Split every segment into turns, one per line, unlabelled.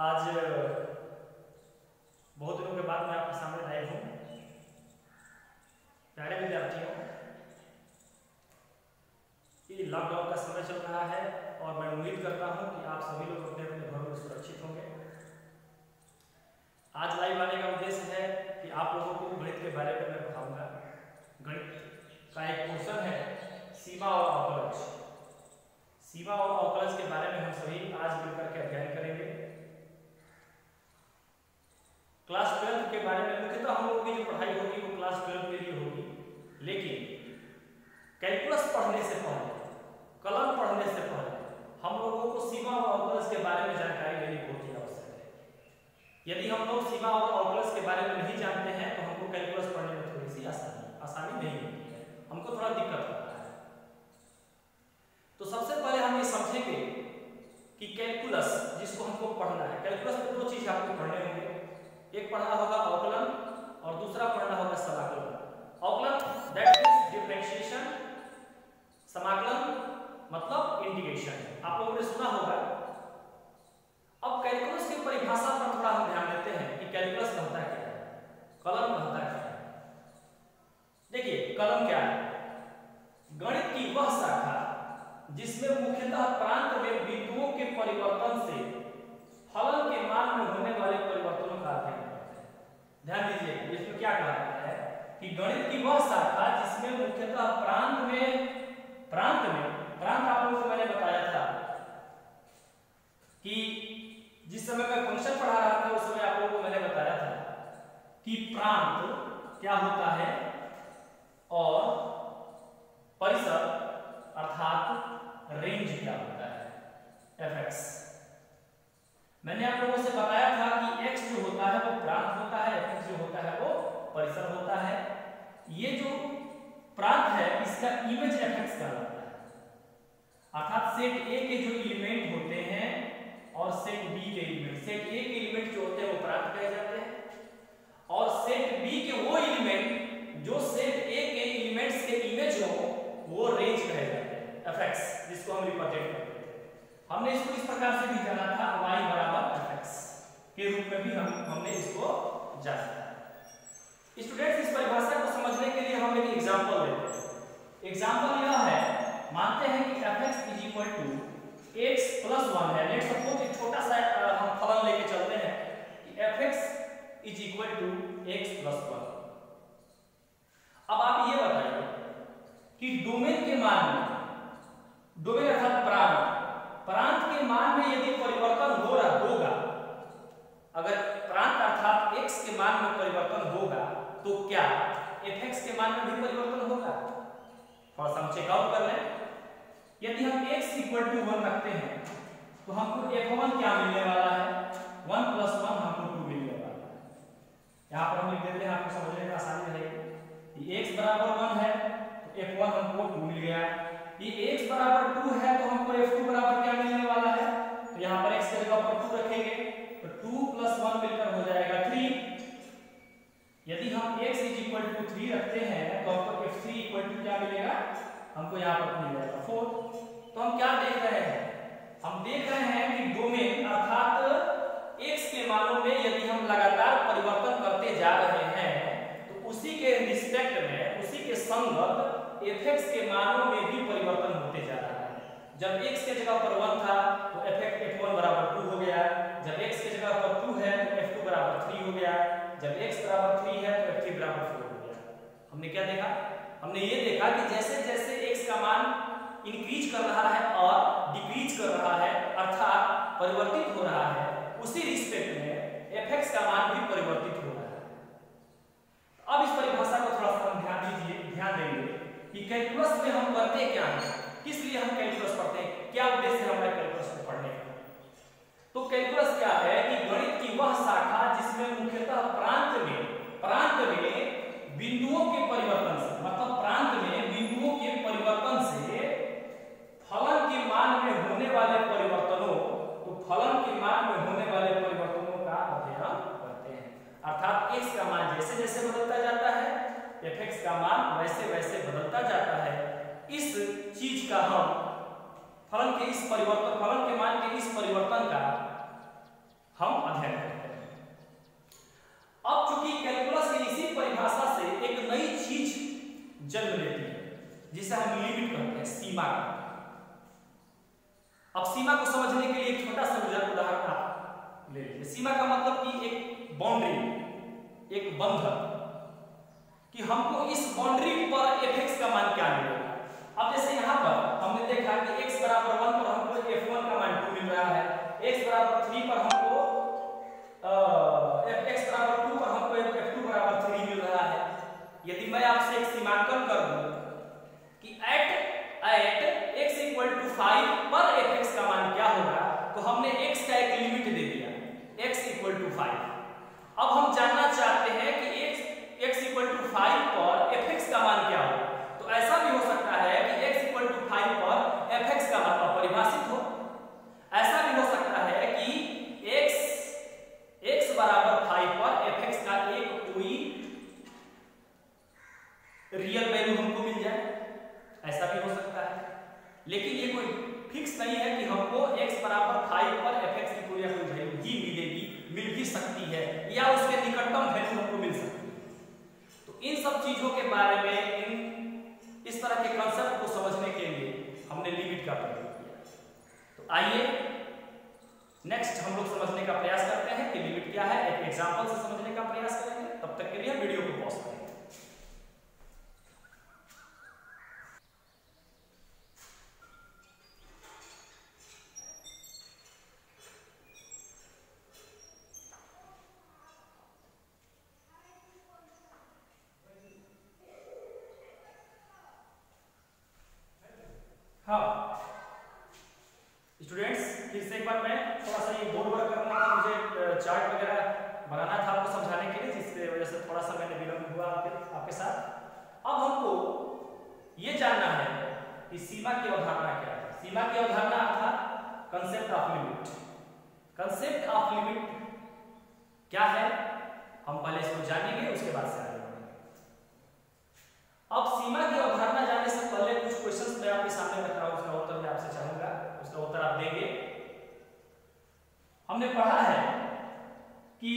आज बहुत दिनों के बाद मैं आपके सामने आया हूँ। प्यारे विद्यार्थियों, ये लॉकडाउन का समय चल रहा है और मैं उम्मीद करता हूँ कि आप सभी लोग अपने अपने घरों में सुरक्षित होंगे। आज लाइव आने का उद्देश्य है कि आप लोगों को गणित के बारे में मैं बताऊंगा। गणित का एक पोर्शन है सीमा और अवकलज। सीमा और अवकलज के बारे में हम सभी आज मिलकर के अध्ययन करेंगे। क्लास 12 के बारे में मुख्यतः हम लोगों की जो पढ़ाई होगी वो क्लास 12 के लिए होगी, लेकिन कैलकुलस पढ़ने से पहले, कलम पढ़ने से पहले हम लोगों को सीमा और अवकलज के बारे में जानकारी लेनी बहुत ही आवश्यक है। यदि हम लोग सीमा और अवकलज के बारे में नहीं जानते हैं तो हमको कैलकुलस पढ़ने में थोड़ी सी आसानी नहीं होती है, हमको थोड़ा दिक्कत होता है। तो सबसे पहले हम ये समझेंगे कि कैलकुलस जिसको हमको पढ़ना है, कैलकुलस में दो चीज आपको पढ़ने होंगे। एक पढ़ना होगा अवकलन और दूसरा पढ़ना होगा समाकलन। अवकलन दैट मींस डिफरेंशिएशन, समाकलन मतलब इंटीग्रेशन। आप लोगों ने सुना होगा। अब कैलकुलस की परिभाषा पर थोड़ा हम ध्यान देते हैं कि कैलकुलस कहता है क्या है, कलम कहता है क्या है। देखिए कलम क्या है? गणित की वह शाखा जिसमें मुख्यतः प्रांत में बिंदुओं के परिवर्तन से फलन के मान में होने वाले परिवर्तनों का अध्ययन करते हैं। ध्यान दीजिए, इसमें क्या कहा गया है कि गणित की वह शाखा जिसमें मुख्यतः प्रांत आप लोगों को मैंने बताया था कि जिस समय मैं फंक्शन पढ़ा रहा था उस समय आप लोगों को मैंने बताया था कि प्रांत क्या होता है और परिसर अर्थात रेंज क्या होता है, fx। मैंने आप लोगों से बताया था कि x जो होता है वो प्रांत होता है, fx जो होता है वो परिसर होता है। ये जो प्रांत है इसका इमेज fx कहलाता है, अर्थात सेट A के जो एलिमेंट होते हैं और सेट B के एलिमेंट, सेट A के एलिमेंट जो होते हैं वो प्रांत कहे जाते हैं और सेट B के वो एलिमेंट जो सेट A के एलिमेंट्स के इमेज हो वो रेंज कहे जाते हैं, fx, जिसको हम रिप्रेजेंट करते हैं। हमने इसको इस प्रकार से भी जाना था y बराबर fx के रूप में भी हमने इसको जाना था। स्टूडेंट्स, इस परिभाषा को समझने के लिए हम एक एग्जांपल लेते हैं। एग्जांपल यह है, मानते हैं कि fx = x + 1 है। लेट्स सपोज एक छोटा सा हम फलन लेके चलते हैं कि fx = x + 1। अब आप ये बताइए कि डोमेन के मान में, डोमेन अर्थात प्रांत के मान में यदि परिवर्तन हो रहा होगा, अगर प्रांत अर्थात x के मान में परिवर्तन होगा तो क्या fx के मान में भी परिवर्तन होगा? थोड़ा सा हम चेकआउट कर लें। यदि हम x = 1 रखते हैं तो हमको f1 क्या मिलने वाला है? 1 + 1 हमको 2 मिलने वाला है। यहाँ पर हम लिख देते हैं, आपको समझने में आसानी रहेगी। x बराबर 1 है तो f1 हमको 2 मिल गया। ये x बराबर 2 है तो हमको f2 बराबर क्या मिलने वाला है? तो यहाँ पर x की जगह पर 2 रखेंगे तो 2 + 1 मिलकर हो जाएगा 3। यदि हम x = 3 रखते हैं तो हमको f3 = क्या मिलेगा? हमको यहाँ पर मिल जाएगा 4। तो हम क्या देख रहे हैं? हम देख रहे हैं कि डोमेन अर्थात x के मानों में यदि हम लगातार परिवर्तन करते जा रहे हैं तो उसी के रिस्पेक्ट में, उसी के संगत fx के मानों में भी परिवर्तन होते जा रहा है। जब x के जगह पर 1 था तो f1 बराबर 2 हो गया। जब x के जगह पर 2 है तो f2 बराबर 3 हो गया। जब x बराबर 3 है तो f3 बराबर 4 हो गया। हमने क्या देखा? हमने ये देखा कि जैसे जैसे x का मान इंक्रीज कर रहा है और डिक्रीज कर रहा है अर्थात परिवर्तित हो रहा है, उसी रिस्पेक्ट में fx का मान भी परिवर्तित हो रहा है। अब इस परिभाषा को थोड़ा सा हम ध्यान देंगे कि कैलकुलस में हम करते क्या हैं, किस लिए हम कैलकुलस पढ़ते हैं, क्या उद्देश्य है हमारे कैलकुलस को पढ़ने का। तो कैलकुलस क्या है कि गणित की वह शाखा जिसमें मुख्यतः प्रांत में बिंदुओं के परिवर्तन से, मतलब प्रांत में बिंदुओं के परिवर्तन से फलन के मान में होने वाले परिवर्तनों, तो फलन के मान में होने वाले परिवर्तनों का अध्ययन करते हैं। अर्थात x का मान जैसे जैसे बदलता जाता है fx का मान वैसे वैसे बदलता जाता है। इस चीज का हम फलन के मान के इस परिवर्तन का हम अध्ययन करते हैं। अब चूंकि कैलकुलस की इसी परिभाषा से एक नई चीज जन्म लेती है जिसे हम लिमिट कहते हैं, सीमा कहते हैं। अब सीमा को समझने के लिए एक छोटा सा उदाहरण आप ले लीजिए। सीमा का मतलब कि एक बाउंड्री, एक बंधन, कि हमको इस बाउंड्री पर f(x) का मान क्या मिलेगा। अब जैसे यहाँ पर हमने देखा कि x बराबर 1 पर हमको f1 का मान 2 मिल रहा है, x बराबर 3 पर हमको x बराबर 2 पर हमको f2 बराबर 3 मिल रहा है। यदि मैं आपसे एक सीमांकन कर दूं कि at x = 5 पर f(x) का मान क्या होगा, तो हमने x का एक लिमिट दे दिया, x = 5। अब हम जानना चाहते हैं कि x = 5 पर f(x) का मान क्या होगा। तो ऐसा भी हो सकता है कि x = 5 पर f(x) का मान अपरिभाषित हो। ऐसा भी हो सकता है कि x बराबर 5 पर f(x) का एक कोई रियल वैल्यू हमको मिल जाए, ऐसा भी हो सकता है। लेकिन ये कोई फिक्स नहीं है कि हमको x बराबर 5 पर f(x) की कोई वैल्यू ही मिलेगी, मिल भी सकती है या उसके निकटतम वैल्यू हमको मिल सकती है। तो इन सब चीजों के बारे में, इस तरह के कांसेप्ट को समझने के लिए हमने लिमिट का प्रयोग किया। तो आइए नेक्स्ट हम लोग समझने का प्रयास करते हैं कि लिमिट क्या है। एक एग्जांपल से समझने का प्रयास करेंगे। तब तक के लिए वीडियो को पॉज करेंगे। हाँ स्टूडेंट्स, फिर से एक बार मैं थोड़ा सा ये बोर्ड वर्क करना था, मुझे चार्ट वगैरह बनाना था आपको समझाने के लिए, जिसकी वजह से थोड़ा सा मैंने विलंब हुआ आपके साथ। अब हमको ये जानना है कि सीमा की अवधारणा क्या है। सीमा की अवधारणा अर्थात concept of limit. Concept of limit क्या है, हम पहले इसको जानेंगे, उसके बाद से आगे बढ़ेंगे। अब सीमा की अवधारणा जानने से पहले कुछ क्वेश्चंस मैं आपके सामने रख रहा हूं, उसका उत्तर मैं आपसे चाहूंगा, उसका उत्तर आप देंगे। हमने पढ़ा है कि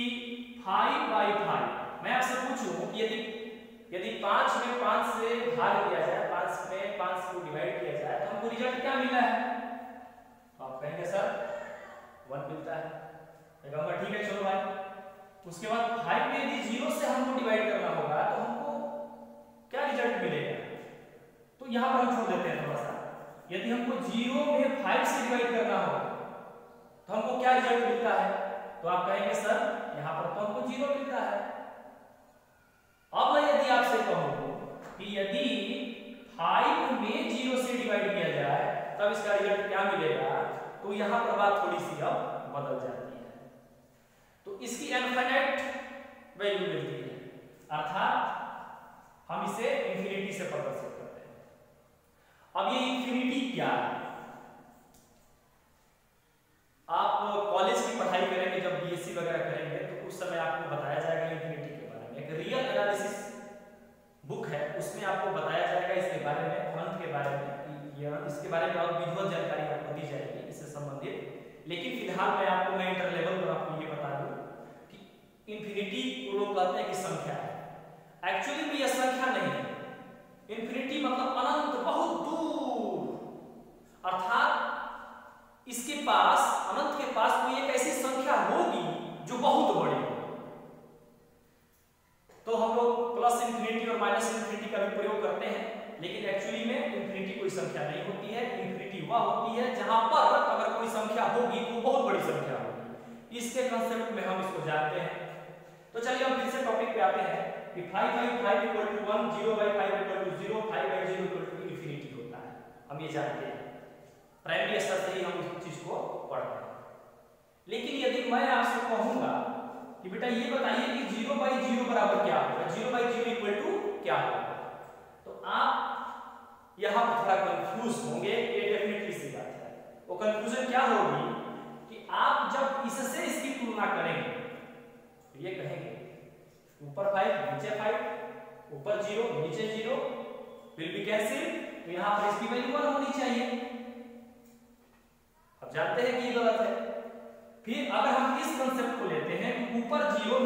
5/5, मैं आपसे पूछूं कि यदि 5 में 5 से भाग दिया जाए, 5 में 5 को डिवाइड किया जाए, तो हमको रिजल्ट क्या मिला है। आप कहेंगे सर 1 मिलता है। मैं कहूंगा ठीक है चलो भाई। उसके बाद 5 में यदि 0 से हमको डिवाइड करना होगा तो हमको क्या रिजल्ट मिलेगा। तो यहां पर हम छोड़ देते हैं थोड़ा सा। यदि हमको 0 में 5 से डिवाइड करना हो तो हमको क्या रिजल्ट मिलता है। तो आप कहेंगे सर यहां पर तो हमको 0 मिलता है। अब मैं यदि आपसे कहूं कि यदि 5 में 0 से डिवाइड किया जाए तब इसका रिजल्ट क्या मिलेगा, तो यहां पर बात थोड़ी सी अब बदल जाती है। तो इसकी इनफिनिट वैल्यू मिलती है, अर्थात हम इसे इंफिनिटी से प्रदर्शित करते हैं। अब ये इंफिनिटी क्या है, आप कॉलेज की पढ़ाई करेंगे, जब बीएससी वगैरह करेंगे तो उस समय आपको बताया जाएगा इंफिनिटी के बारे में। एक रियल एनालिसिस बुक है, उसमें आपको बताया जाएगा इसके बारे में, अनंत के बारे में, इसके बारे में और विधिवत जानकारी आपको दी जाएगी इससे संबंधित। लेकिन फिलहाल मैं इंटर लेवल पर आपको ये बता दूं कि इंफिनिटी को लोग कहते हैं कि संख्या है, एक्चुअली में यह संख्या नहीं है। इंफिनिटी मतलब अनंत, बहुत दूर, अर्थात इसके पास, अनंत के पास कोई एक ऐसी संख्या होगी जो बहुत बड़ी हो। तो हम लोग प्लस इंफिनिटी और माइनस इंफिनिटी का भी प्रयोग करते हैं, लेकिन एक्चुअली में इंफिनिटी कोई संख्या नहीं होती है। इंफिनिटी वह होती है जहां पर अगर कोई संख्या होगी तो बहुत बड़ी संख्या होगी। इसके कंसेप्ट में हम इसको जानते हैं। तो चलिए हम फिर से टॉपिक पे आते हैं कि 5/5 = 1, 0/5 = 0, 5/0 = इंफिनिटी होता है। हम ये जानते हैं, प्राइमरी स्तर से ही हम इस चीज को पढ़ रहे हैं। लेकिन यदि मैं आपसे कहूंगा कि बेटा ये बताइए कि 0/0 बराबर क्या होगा, 0/0 क्या होगा, तो आप यहां पर थोड़ा कंफ्यूज होंगे। ये डेफिनेटली सी बात है। वो कंफ्यूजन क्या होगी कि आप जब इससे इसकी तुलना करेंगे तो ये कहेंगे ऊपर 5 नीचे 5, ऊपर 0 नीचे 0 विल बी कैंसिल, तो यहां पर इसकी वैल्यू 1 होनी चाहिए। अब जानते हैं कि ये गलत है। फिर अगर हम इस कंसेप्ट को लेते हैं कि ऊपर जीरो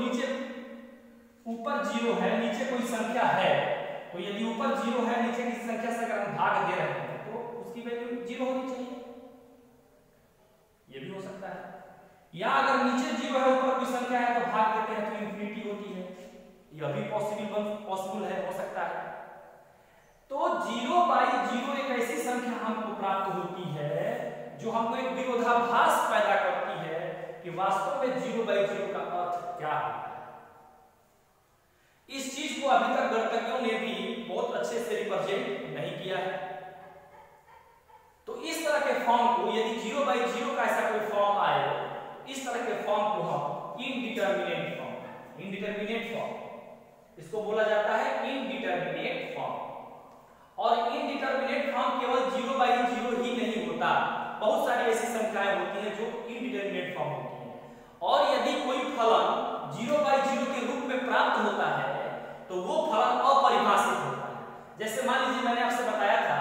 है नीचे कोई संख्या है, तो यदि ऊपर जीरो है नीचे की संख्या से अगर हम भाग दे रहे हैं तो उसकी वैल्यू जीरो होनी चाहिए, ये भी हो सकता है। या अगर नीचे जीरो है ऊपर कोई संख्या है तो भाग देते हैं तो इंफिनिटी होती है, यह भी पॉसिबल है, हो सकता है। तो 0/0 एक ऐसी संख्या हमको प्राप्त होती है जो हमको एक विरोधाभास पैदा करती है कि वास्तव में 0/0 का अर्थ क्या है। इस चीज को अभी तक गणितज्ञों ने भी बहुत अच्छे से रिप्रेजेंट नहीं किया है। तो इस तरह के फॉर्म को, यदि 0/0 का ऐसा कोई फॉर्म आए, इस तरह के फॉर्म को हम इनडिटरमिनेट फॉर्म, इसको बोला जाता है इनडिटरमिनेट फॉर्म। और इनडिटरमिनेट फॉर्म केवल 0/0 ही नहीं होता, बहुत सारी ऐसी संख्याएं होती हैं जो इनडिटरमिनेट फॉर्म होती हैं। और यदि कोई फलन 0/0 के रूप में प्राप्त होता है तो वो फलन अपरिभाषित होता है। जैसे मान लीजिए मैंने आपसे बताया था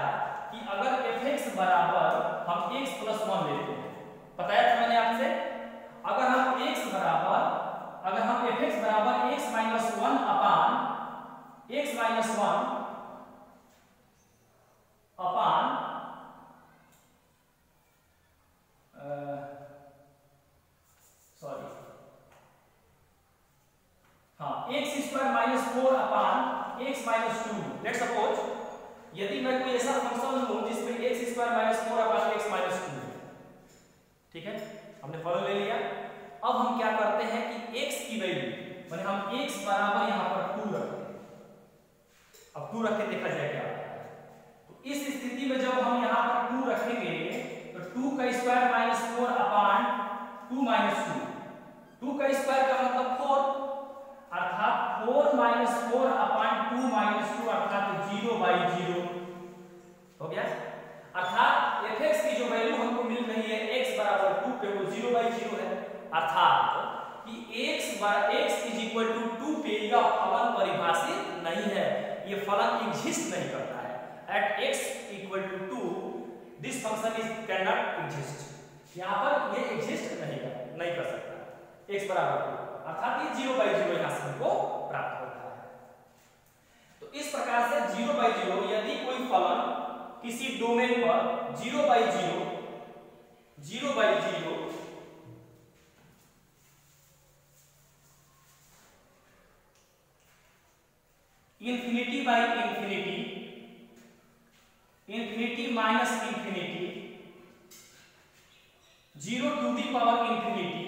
कि अगर fx बराबर हम x + 1 लेते हैं, बताया था मैंने आपसे, अगर हम fx बराबर x - 1 upon x - 1 upon x² - 4 upon x - 2। Let's suppose यदि मैं कोई ऐसा फंक्शन लूं जिसमें x² - 4 अपान x - 2 है, ठीक है, हमने फॉर्मूला ले लिया। अब हम क्या करते हैं कि x की वैल्यू माने हम x बराबर यहां पर 2 रखते हैं। अब 2 रख के देखा जाए क्या होता है। तो इस स्थिति में जब हम यहां पर 2 रखेंगे तो 2 का स्क्वायर - 4 अपान 2 - 2, 2 का स्क्वायर का मतलब 4, अर्थात 4 - 4 अपान 2 - 2 अर्थात 0/0 हो गया। अर्थात fx की जो वैल्यू हमको मिल रही है x बराबर 2 पे वो 0/0 है, अर्थात कि x = 2 पे यह फलन परिभाषित नहीं है, ये फलन एग्जिस्ट नहीं करता है। At x = 2 this function can not exist, यहां पर ये एग्जिस्ट नहीं कर सकता x बराबर 2, अर्थात ये 0/0 यहां से हमको प्राप्त होता है। तो इस प्रकार से 0/0 यदि कोई फलन किसी डोमेन पर 0/0 infinity/infinity, infinity minus infinity, 0 to the power infinity,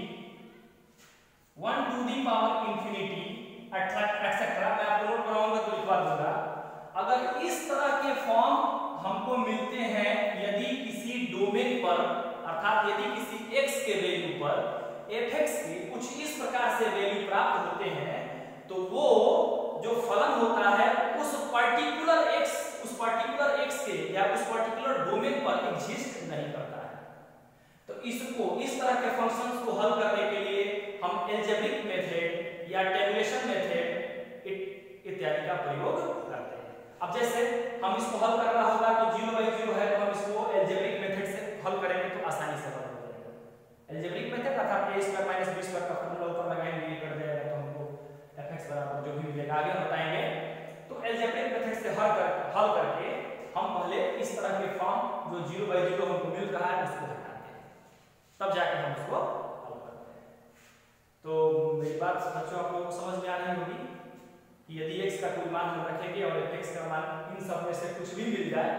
1 to the power infinity, etcetera मैं आपको नोट बनाऊंगा तो लिखवा दूंगा। अगर इस तरह के फॉर्म हमको मिलते हैं यदि किसी डोमेन पर, अर्थात यदि किसी x के वैल्यू पर fx के कुछ इस प्रकार से वैल्यू प्राप्त होते हैं, तो वो जो फलन होता है उस पर्टिकुलर x के या उस पर्टिकुलर डोमेन पर एग्जिस्ट नहीं करता है। तो इसको, इस तरह के फंक्शंस को हल करने के लिए हम एल्जेब्रिक मेथड या टेबुलेशन मेथड इत्यादि का प्रयोग करते हैं। अब जैसे हम इसको हल करना होगा तो 0/0 है तो हम इसको एल्जेब्रिक मेथड से हल करेंगे तो आसानी से हल हो जाएगा। एल्जेब्रिक मेथड अर्थात a² - b² का फॉर्मूला ऊपर लगाएंगे, ये कर जाएगा तो हमको fx बराबर जो भी मिलेगा आगे हम बताएंगे। तो एल्जेब्रिक मेथड से हल करके हम पहले इस तरह के फॉर्म जो 0/0 हमको मिल रहा है उसको हटाते हैं, तब जाके हम उसको हल करते हैं। तो मेरी बात बच्चों आप लोगों को समझ में आ रही होगी कि यदि x का कोई मान हम रखेंगे और fx का मान इन सब में से कुछ भी मिल जाए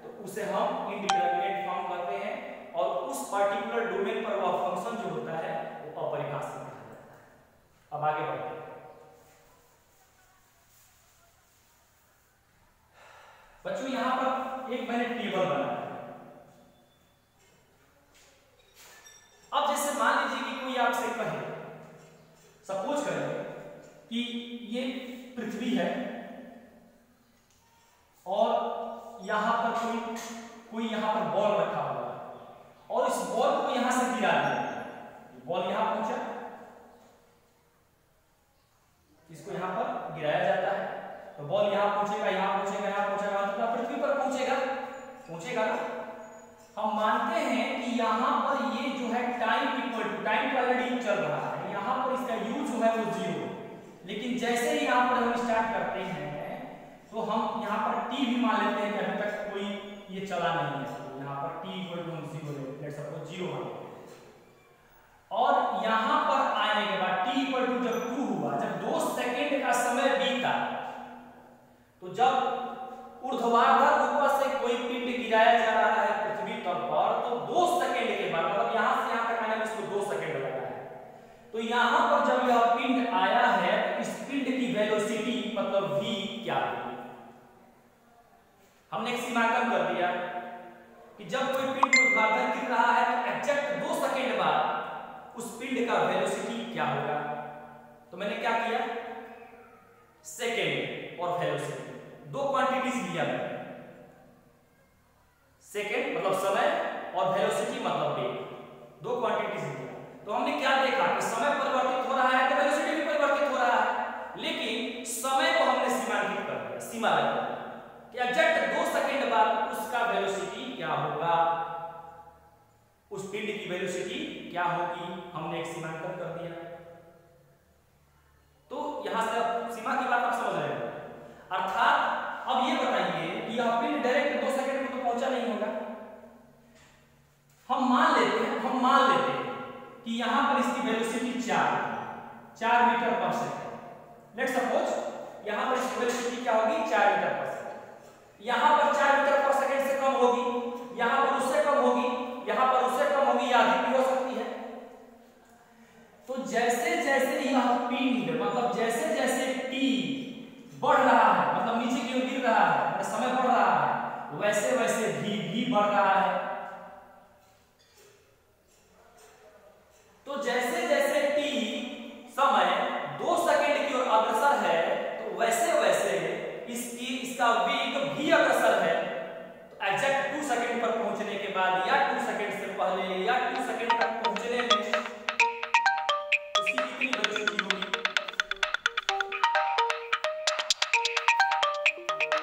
तो उसे हम इनडिटरमिनेट फॉर्म करते हैं और उस पर्टिकुलर डोमेन पर वह फंक्शन जो होता है वो अपरिभाषित कहा जाता है। अब आगे बढ़ते हैं। बच्चों यहां पर एक मैंने टेबल बनाया है। अब जैसे मान लीजिए कि कोई आपसे कहे, सपोज करें कि ये पृथ्वी है और यहां पर कोई यहां पर बॉल रखा हुआ है और इस बॉल को यहां से गिरा दिया, बॉल यहां पहुंचा, इसको यहां पर गिराया जाता है तो बॉल यहां पहुंचेगा, यहां पहुंचेगा, यहां पहुंचेगा, तो पृथ्वी पर पहुंचेगा ना। हम मानते हैं कि यहां पर ये जो है टाइम का चल रहा है, यहाँ पर इसका u जो है वो 0, लेकिन जैसे ही यहाँ पर हम स्टार्ट करते हैं तो हम यहाँ पर t भी मान लेते हैं कि अभी तक कोई ये चला नहीं है, तो यहाँ पर t इक्वल टू हम 0 लेट्स सपोज 0 मान लेते हैं। और यहाँ पर आने के बाद t इक्वल टू जब 2 हुआ, जब 2 सेकेंड का समय बीता, तो जब ऊर्ध्वाधर ऊपर से कोई पिंड गिराया जा रहा है पृथ्वी तल पर, तो 2 सेकेंड के बाद, मतलब यहाँ से यहाँ तक आने में इसको 2 सेकेंड लगा है, तो यहाँ पर जब यह पिंड आया है, इस पिंड की वेलोसिटी मतलब v क्या होगी? हमने एक सीमांकन कर दिया कि जब कोई पिंड ऊर्ध्वाधर गिर रहा है तो एग्जैक्ट 2 सेकेंड बाद उस पिंड का वेलोसिटी क्या होगा। तो मैंने क्या किया, सेकेंड और वेलोसिटी दो क्वांटिटीज लिया मैंने, सेकेंड मतलब समय और वेलोसिटी मतलब वेग, दो क्वांटिटीज लिया। तो हमने क्या देखा कि समय परिवर्तित हो रहा है तो वेलोसिटी भी परिवर्तित हो रहा है, लेकिन समय को हमने सीमांकित कर दिया, सीमा लगा दिया कि एग्जैक्ट 2 सेकेंड बाद उसका वेलोसिटी क्या होगा, उस पिंड की वेलोसिटी क्या होगी, हमने एक सीमांकन कर दिया। तो यहां से अब सीमा की बात आप समझ रहे हैं। अर्थात अब ये बताइए कि यह पिंड डायरेक्ट 2 सेकेंड में तो पहुंचा नहीं होगा। हम मान लेते हैं कि यहां पर इसकी वेलोसिटी 4 मीटर पर सेकंड। लेट्स सपोज यहां पर इसकी वेलोसिटी क्या होगी, 4 मीटर पर सेकंड। यहां पर 4 मीटर पर सेकंड से कम होगी, यहां पर उससे कम होगी, यहां पर उससे कम होगी, या अधिक भी हो सकती है। तो जैसे जैसे यह पिंड मतलब जैसे जैसे t बढ़ रहा है, मतलब नीचे की ओर गिर रहा है, समय बढ़ रहा है, वैसे वैसे v भी बढ़ रहा है।